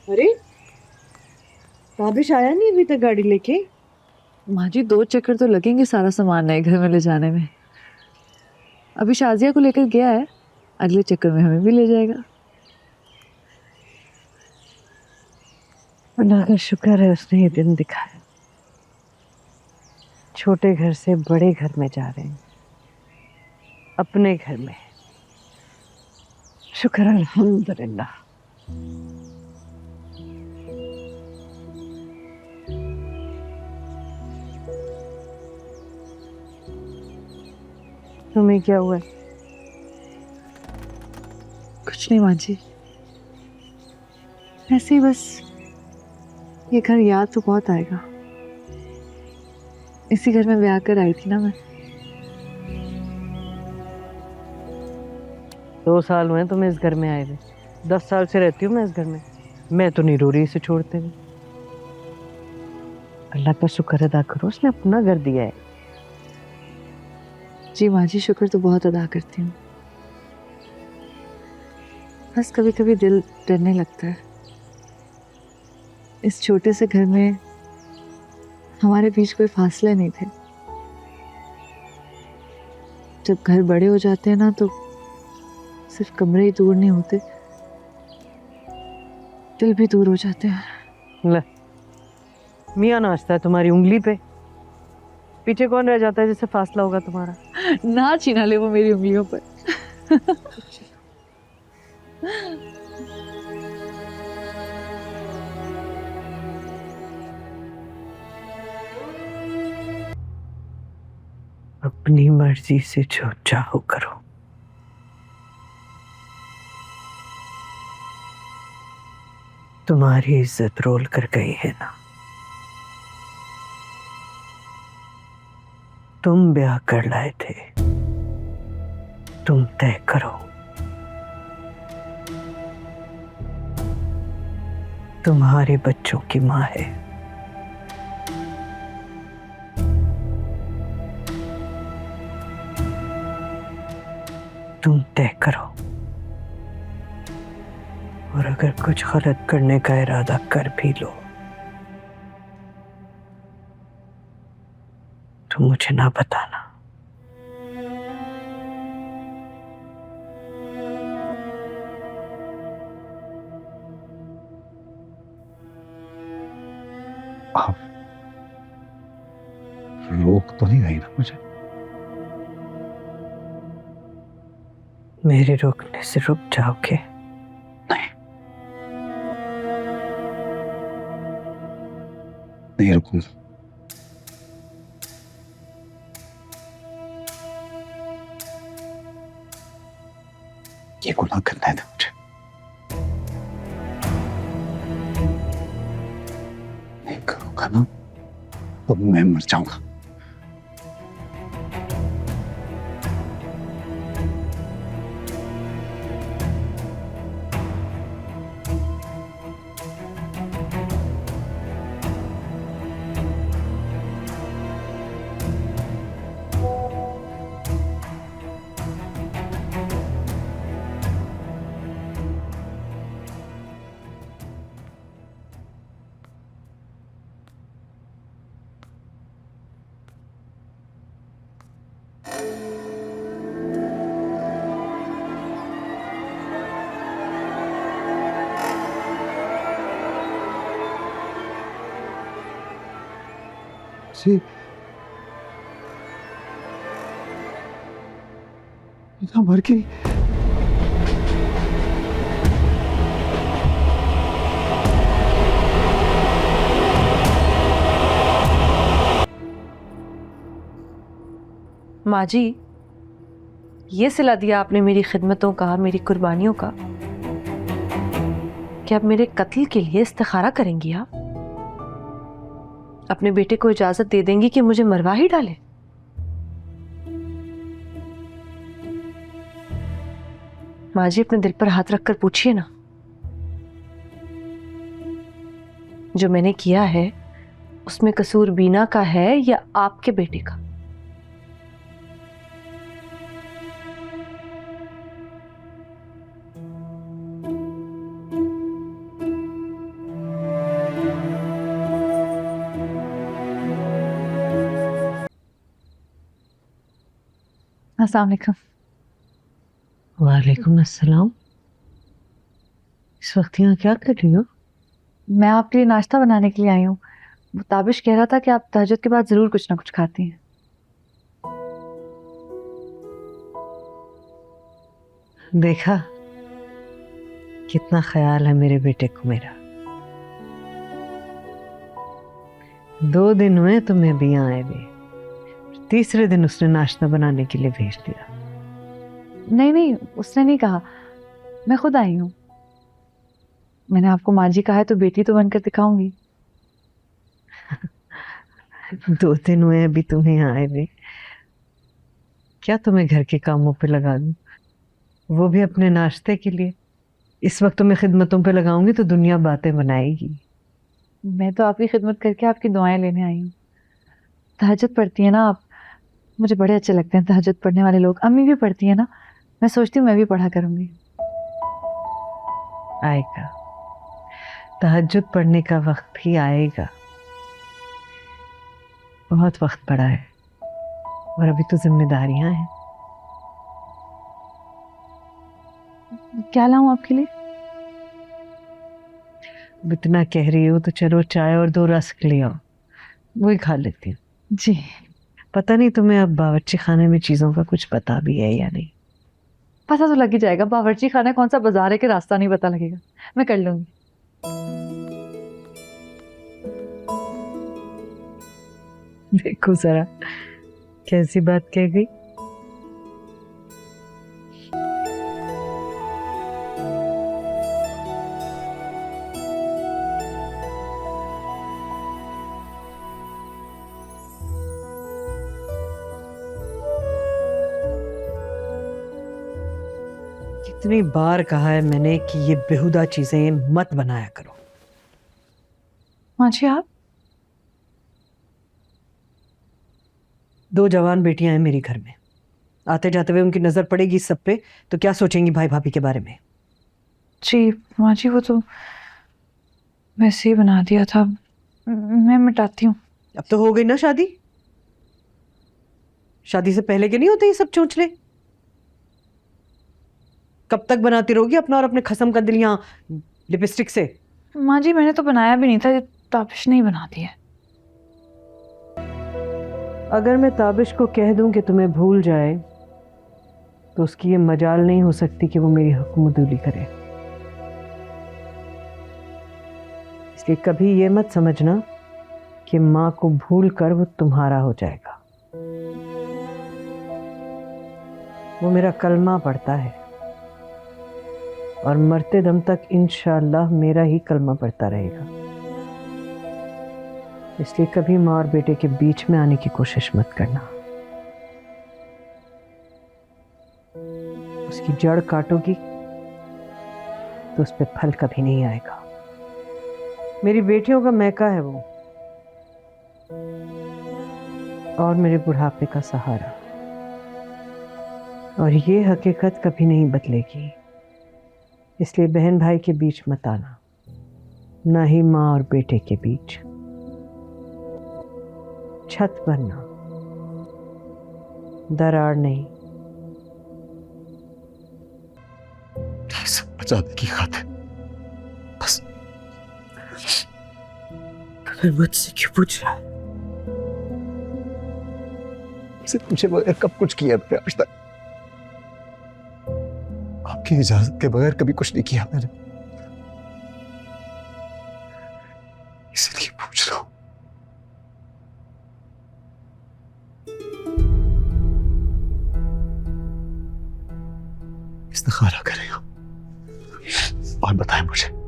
अरे, भाभी आया नहीं अभी तक गाड़ी लेके? माँ जी 2 चक्कर तो लगेंगे सारा सामान नए घर में ले जाने में। अभी शाजिया को लेकर गया है, अगले चक्कर में हमें भी ले जाएगा। अल्लाह का शुक्र है उसने ये दिन दिखाया। छोटे घर से बड़े घर में जा रहे हैं, अपने घर में। शुक्र अल्हम्दुलिल्लाह। तुम्हें क्या हुआ है? कुछ नहीं माँ जी, ऐसे ही बस ये घर याद तो बहुत आएगा। इसी घर में ब्याह कर आई थी ना मैं। 2 साल हुए तुम्हें इस घर में आए हुए। 10 साल से रहती हूँ मैं इस घर में। मैं तो नहीं रो रही इसे छोड़ते हुए। अल्लाह का शुक्र अदा करो, उसने अपना घर दिया है। जी माँ जी, शुक्र तो बहुत अदा करती हूँ, बस कभी कभी दिल डरने लगता है। इस छोटे से घर में हमारे बीच कोई फासले नहीं थे। जब घर बड़े हो जाते हैं ना तो सिर्फ कमरे ही दूर नहीं होते, दिल भी दूर हो जाते हैं। ले, मियाँ नाचता है तुम्हारी उंगली पे। पीछे कौन रह जाता है जिससे फासला होगा तुम्हारा? ना छीना ले वो मेरी उंगलियों पर। अपनी मर्जी से जो चाहो करो। तुम्हारी इज्जत रोल कर गई है ना। तुम ब्याह कर लाए थे, तुम तय करो। तुम्हारे बच्चों की माँ है। तुम तय करो। और अगर कुछ गलत करने का इरादा कर भी लो तो मुझे ना बताना। आप रोक तो नहीं रही ना मुझे? मेरे रोकने से रुक जाओगे? नहीं, नहीं रुकूंगा। ये गुनाह करना है था मुझे। नहीं करूंगा ना तो मैं मर जाऊंगा। जी, इतना मर गई? माँ जी, ये सिला दिया आपने मेरी खिदमतों का, मेरी कुर्बानियों का, कि आप मेरे कत्ल के लिए इस्तिखारा करेंगी? आप अपने बेटे को इजाजत दे देंगी कि मुझे मरवा ही डाले? माँ जी, अपने दिल पर हाथ रखकर पूछिए ना, जो मैंने किया है उसमें कसूर बीना का है या आपके बेटे का? अस्सलाम वालेकुम। वालेकुम अस्सलाम। इस वक्त यहाँ क्या कर रही हो? मैं आपके लिए नाश्ता बनाने के लिए आई हूँ। वो ताबिश कह रहा था कि आप तहज्जुद के बाद ज़रूर कुछ ना कुछ खाती हैं। देखा कितना ख्याल है मेरे बेटे को मेरा। 2 दिन हुए तुम्हें भी यहाँ आए हुए, तीसरे दिन उसने नाश्ता बनाने के लिए भेज दिया। नहीं नहीं, उसने नहीं कहा, मैं खुद आई हूँ। मैंने आपको माँ जी कहा है तो बेटी तो बनकर दिखाऊंगी। 2 दिन हुए अभी तुम्हें यहाँ आए हुए, क्या तुम्हें घर के कामों पे लगा दूं, वो भी अपने नाश्ते के लिए? इस वक्त तुम्हें खिदमतों पे लगाऊंगी तो दुनिया बातें बनाएगी। मैं तो आपकी खिदमत करके आपकी दुआएं लेने आई हूँ। तहज्जुद पढ़ती है ना आप, मुझे बड़े अच्छे लगते हैं तहज्जुद पढ़ने वाले लोग। अम्मी भी पढ़ती है ना, मैं सोचती हूँ मैं भी पढ़ा करूंगी। आएगा, तहज्जुद पढ़ने का वक्त भी आएगा। बहुत वक्त पड़ा है और अभी तो जिम्मेदारियां हैं। क्या लाऊं आपके लिए? अब इतना कह रही हो तो चलो चाय और 2 रस्क ले आओ, वही खा लेती हूँ। जी। पता नहीं तुम्हें अब बावर्ची खाने में चीजों का कुछ पता भी है या नहीं। पता तो लग ही जाएगा, बावर्ची खाना कौन सा बाजार है कि रास्ता नहीं पता लगेगा। मैं कर लूंगी। देखो जरा कैसी बात कह गई। कितनी बार कहा है मैंने कि ये बेहुदा चीजें मत बनाया करो। माँ जी आप? 2 जवान बेटियां हैं मेरे घर में, आते जाते हुए उनकी नजर पड़ेगी इस सब पे तो क्या सोचेंगी भाई भाभी के बारे में? जी माँ जी, वो तो वैसे ही बना दिया था, मैं मिटाती हूँ। अब तो हो गई ना शादी, शादी से पहले के नहीं होते ये सब चोंचले? कब तक बनाती रहोगी अपना और अपने खसम का दिल यहाँ लिपस्टिक से? माँ जी मैंने तो बनाया भी नहीं था, ये ताबिश नहीं बनाती है। अगर मैं ताबिश को कह दूं कि तुम्हें भूल जाए तो उसकी ये मजाल नहीं हो सकती कि वो मेरी हुक्मदुली करे। इसलिए कभी ये मत समझना कि माँ को भूल कर वो तुम्हारा हो जाएगा। वो मेरा कलमा पढ़ता है और मरते दम तक इंशाअल्लाह मेरा ही कलमा पढ़ता रहेगा। इसलिए कभी माँ और बेटे के बीच में आने की कोशिश मत करना। उसकी जड़ काटोगी तो उस पे फल कभी नहीं आएगा। मेरी बेटियों का मैका है वो, और मेरे बुढ़ापे का सहारा, और ये हकीकत कभी नहीं बदलेगी। इसलिए बहन भाई के बीच मत आना, ना ही माँ और बेटे के बीच। छत बनना, दरार नहीं। ये सब बचाने की खातिर बस फिर मुझसे क्यों पूछ रहा है? सिर्फ मुझे बगैर कब कुछ किया मैंने आज तक? आपकी इजाजत के बगैर कभी कुछ नहीं किया मैंने, इसलिए पूछ रहा हूं। इस्तिखारा कर रही हो और बताएं मुझे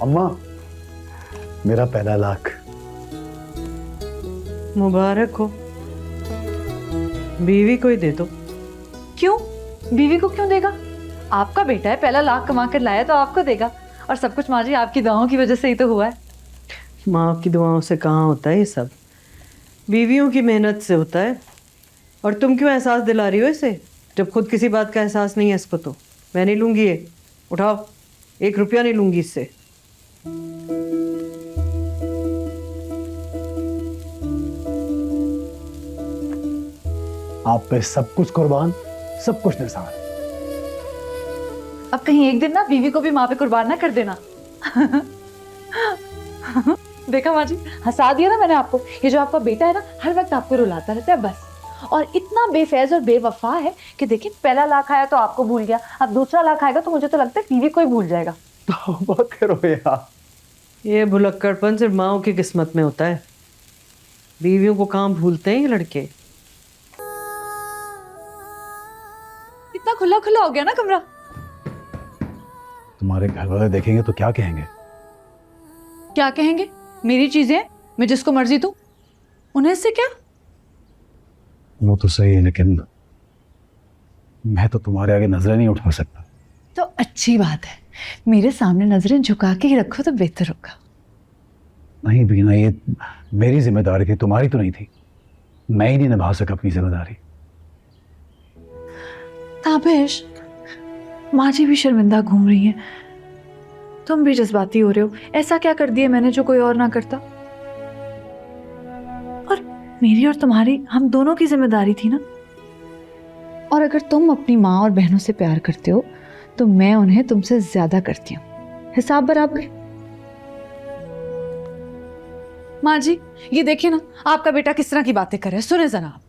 अम्मा, मेरा पहला लाख। मुबारक हो। बीवी को ही दे दो। क्यों? बीवी को क्यों देगा? आपका बेटा है, पहला लाख कमा कर लाया तो आपको देगा। और सब कुछ माँ जी आपकी दुआओं की वजह से ही तो हुआ है। माँ की दुआओं से कहाँ होता है ये सब, बीवियों की मेहनत से होता है। और तुम क्यों एहसास दिला रही हो इसे, जब खुद किसी बात का एहसास नहीं है इसको। तो मैं नहीं लूंगी ये, उठाओ, 1 रुपया नहीं लूंगी इससे। आप पे सब कुछ कुर्बान, सब कुछ निसार। अब कहीं एक दिन ना बीवी को भी माँ पे कुर्बान ना कर देना। देखा माँ जी, हंसा दिया ना मैंने आपको। ये जो आपका बेटा है ना, हर वक्त आपको रुलाता रहता है बस। और इतना बेफैज और बेवफा है कि देखिए, पहला लाख आया तो आपको भूल गया, अब दूसरा लाख आएगा तो मुझे तो लगता है बीवी को ही भूल जाएगा। तौबा करो यार। ये भुलक्कड़पन सिर्फ माओ की किस्मत में होता है, बीवियों को कहाँ भूलते हैं ये लड़के। इतना खुला खुला हो गया ना कमरा। तुम्हारे घर वाले देखेंगे तो क्या कहेंगे? क्या कहेंगे? मेरी चीजें हैं, मैं जिसको मर्जी दूं, उन्हें इससे क्या? वो तो सही है, लेकिन मैं तो तुम्हारे आगे नजरें नहीं उठा सकता। तो अच्छी बात है, मेरे सामने नजरें झुका के ही रखो तो बेहतर होगा। नहीं बीना, ये मेरी जिम्मेदारी थी, तुम्हारी तो नहीं थी। मैं ही नहीं निभा सका अपनी जिम्मेदारी। ताबिश, माँ जी भी शर्मिंदा घूम रही हैं, तुम भी जज्बाती हो रहे हो। ऐसा क्या कर दिया मैंने जो कोई और ना करता? और मेरी और तुम्हारी, हम दोनों की जिम्मेदारी थी ना। और अगर तुम अपनी माँ और बहनों से प्यार करते हो तो मैं उन्हें तुमसे ज्यादा करती हूँ। हिसाब बराबर। माँ जी, ये देखिए ना, आपका बेटा किस तरह की बातें कर रहा है, सुने जरा आप।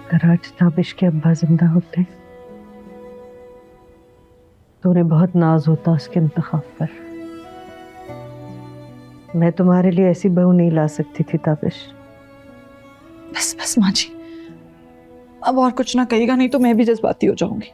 अगर आज ताबिश के अब्बा जिंदा होते तो उन्हें बहुत नाज होता उसके इंतखाब पर। मैं तुम्हारे लिए ऐसी बहू नहीं ला सकती थी ताबिश। बस बस माँ जी, अब और कुछ ना कहिएगा, नहीं तो मैं भी जज्बाती हो जाऊंगी।